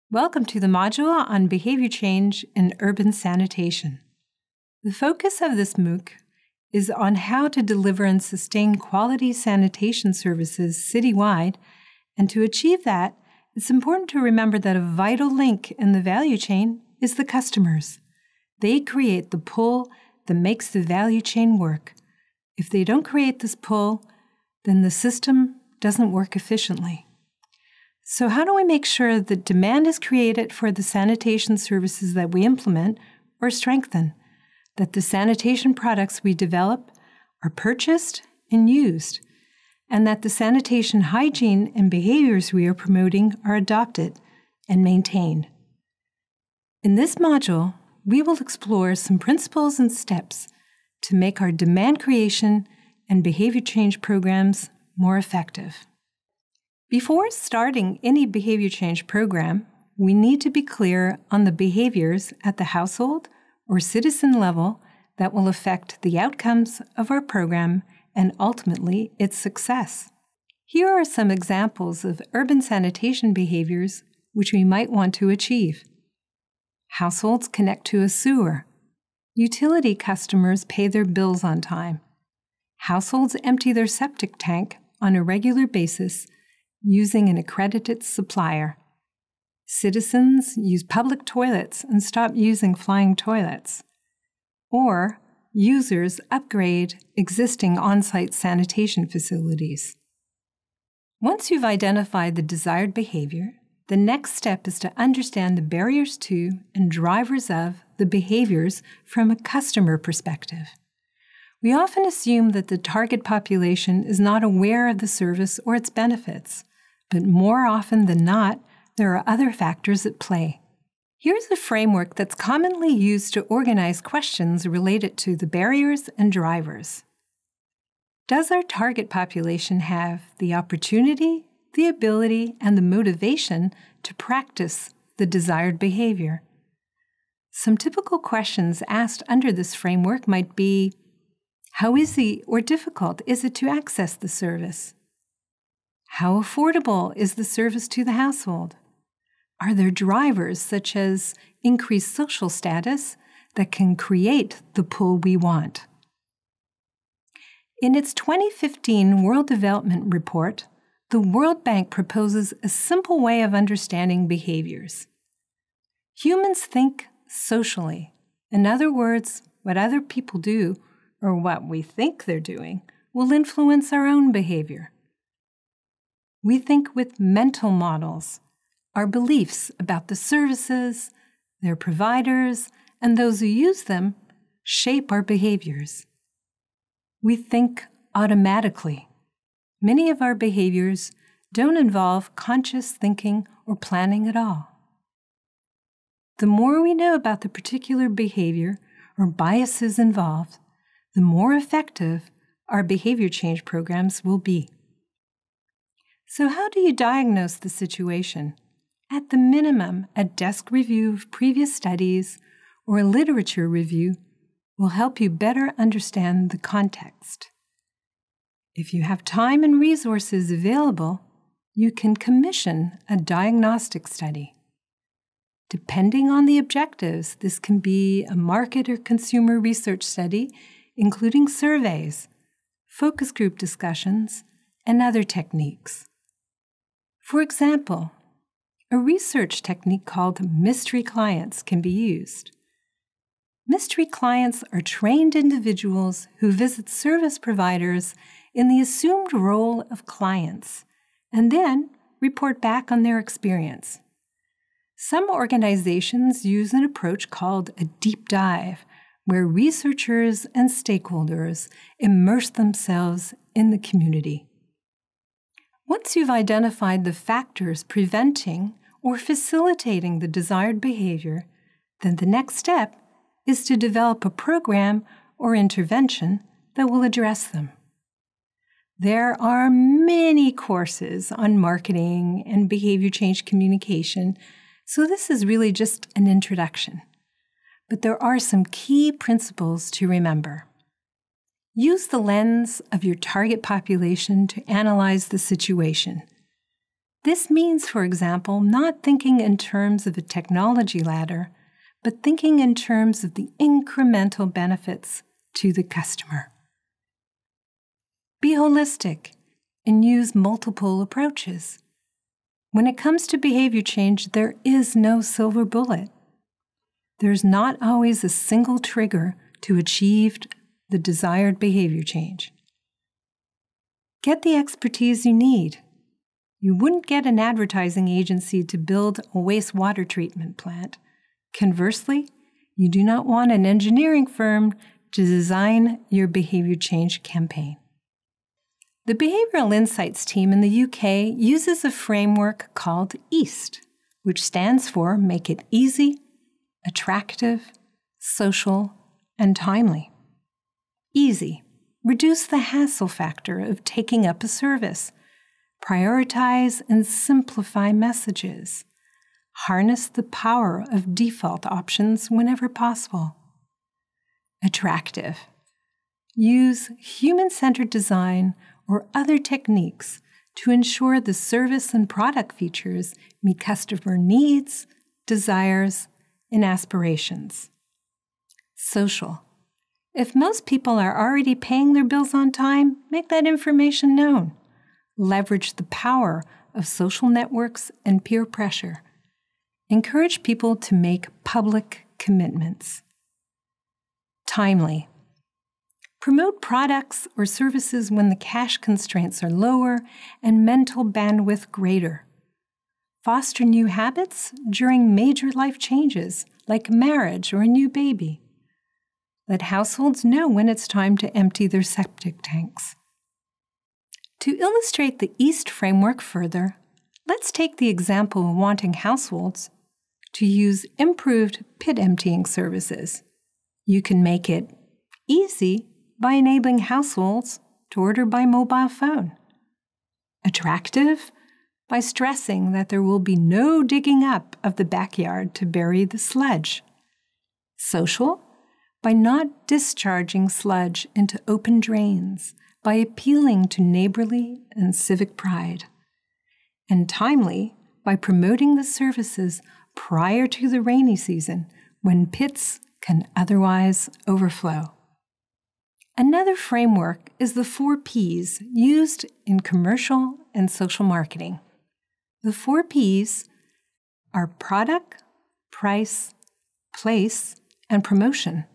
Welcome to the module on behavior change in urban sanitation. The focus of this MOOC is on how to deliver and sustain quality sanitation services citywide, and to achieve that, it's important to remember that a vital link in the value chain is the customers. They create the pull that makes the value chain work. If they don't create this pull, then the system doesn't work efficiently. So how do we make sure that demand is created for the sanitation services that we implement or strengthen, that the sanitation products we develop are purchased and used, and that the sanitation hygiene and behaviors we are promoting are adopted and maintained? In this module, we will explore some principles and steps to make our demand creation and behavior change programs more effective. Before starting any behavior change program, we need to be clear on the behaviors at the household or citizen level that will affect the outcomes of our program and ultimately its success. Here are some examples of urban sanitation behaviors which we might want to achieve. Households connect to a sewer. Utility customers pay their bills on time. Households empty their septic tank on a regular basis using an accredited supplier. Citizens use public toilets and stop using flying toilets. Or users upgrade existing on-site sanitation facilities. Once you've identified the desired behavior, the next step is to understand the barriers to and drivers of the behaviors from a customer perspective. We often assume that the target population is not aware of the service or its benefits, but more often than not, there are other factors at play. Here's a framework that's commonly used to organize questions related to the barriers and drivers. Does our target population have the opportunity, the ability, and the motivation to practice the desired behavior? Some typical questions asked under this framework might be, how easy or difficult is it to access the service? How affordable is the service to the household? Are there drivers such as increased social status that can create the pull we want? In its 2015 World Development Report, the World Bank proposes a simple way of understanding behaviors. Humans think socially. In other words, what other people do, or what we think they're doing, will influence our own behavior. We think with mental models. Our beliefs about the services, their providers, and those who use them shape our behaviors. We think automatically. Many of our behaviors don't involve conscious thinking or planning at all. The more we know about the particular behavior or biases involved, the more effective our behavior change programs will be. So how do you diagnose the situation? At the minimum, a desk review of previous studies or a literature review will help you better understand the context. If you have time and resources available, you can commission a diagnostic study. Depending on the objectives, this can be a market or consumer research study, including surveys, focus group discussions, and other techniques. For example, a research technique called mystery clients can be used. Mystery clients are trained individuals who visit service providers in the assumed role of clients and then report back on their experience. Some organizations use an approach called a deep dive, where researchers and stakeholders immerse themselves in the community. Once you've identified the factors preventing or facilitating the desired behavior, then the next step is to develop a program or intervention that will address them. There are many courses on marketing and behavior change communication, so this is really just an introduction. But there are some key principles to remember. Use the lens of your target population to analyze the situation. This means, for example, not thinking in terms of a technology ladder, but thinking in terms of the incremental benefits to the customer. Be holistic and use multiple approaches. When it comes to behavior change, there is no silver bullet. There's not always a single trigger to achieve the desired behavior change. Get the expertise you need. You wouldn't get an advertising agency to build a wastewater treatment plant. Conversely, you do not want an engineering firm to design your behavior change campaign. The Behavioral Insights team in the UK uses a framework called EAST, which stands for Make It Easy, Attractive, Social, and Timely. Easy. Reduce the hassle factor of taking up a service. Prioritize and simplify messages. Harness the power of default options whenever possible. Attractive. Use human-centered design or other techniques to ensure the service and product features meet customer needs, desires, and aspirations. Social. If most people are already paying their bills on time, make that information known. Leverage the power of social networks and peer pressure. Encourage people to make public commitments. Timely. Promote products or services when the cash constraints are lower and mental bandwidth greater. Foster new habits during major life changes, like marriage or a new baby. Let households know when it's time to empty their septic tanks. To illustrate the EAST framework further, let's take the example of wanting households to use improved pit emptying services. You can make it easy by enabling households to order by mobile phone. Attractive by stressing that there will be no digging up of the backyard to bury the sludge. Social by not discharging sludge into open drains, by appealing to neighborly and civic pride. And timely by promoting the services prior to the rainy season when pits can otherwise overflow. Another framework is the 4 Ps used in commercial and social marketing. The 4 Ps are product, price, place, and promotion.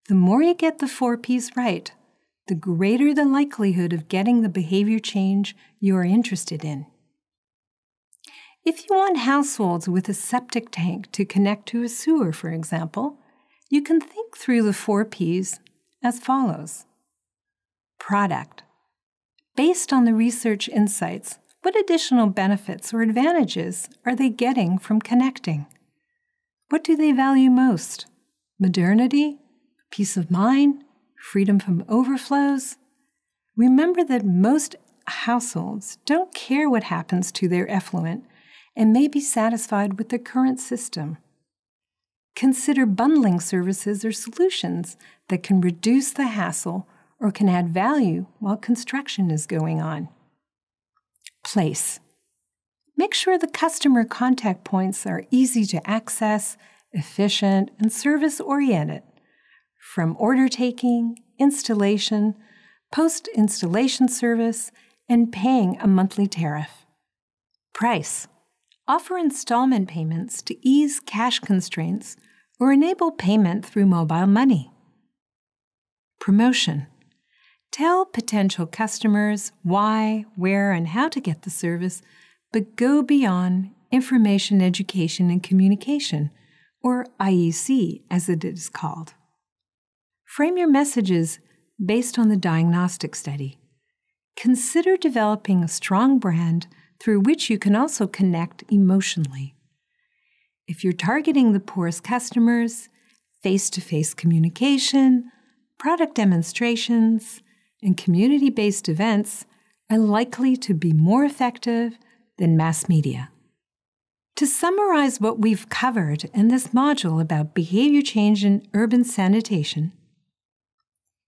The more you get the 4 Ps right, the greater the likelihood of getting the behavior change you are interested in. If you want households with a septic tank to connect to a sewer, for example, you can think through the 4 Ps as follows. Product. Based on the research insights, what additional benefits or advantages are they getting from connecting? What do they value most? Modernity? Peace of mind? Freedom from overflows? Remember that most households don't care what happens to their effluent and may be satisfied with the current system. Consider bundling services or solutions that can reduce the hassle or can add value while construction is going on. Place. Make sure the customer contact points are easy to access, efficient, and service-oriented. From order taking, installation, post-installation service, and paying a monthly tariff. Price. Offer installment payments to ease cash constraints or enable payment through mobile money. Promotion. Tell potential customers why, where, and how to get the service, but go beyond information, education, and communication, or IEC as it is called. Frame your messages based on the diagnostic study. Consider developing a strong brand through which you can also connect emotionally. If you're targeting the poorest customers, face-to-face communication, product demonstrations, and community-based events are likely to be more effective than mass media. To summarize what we've covered in this module about behavior change in urban sanitation,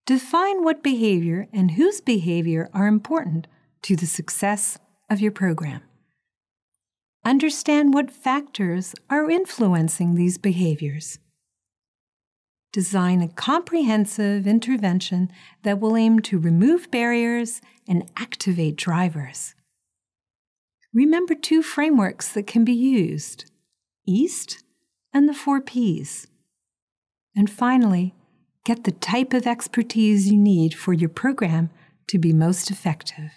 define what behavior and whose behavior are important to the success of your program. Understand what factors are influencing these behaviors. Design a comprehensive intervention that will aim to remove barriers and activate drivers. Remember 2 frameworks that can be used: EAST and the 4 Ps. And finally, get the type of expertise you need for your program to be most effective.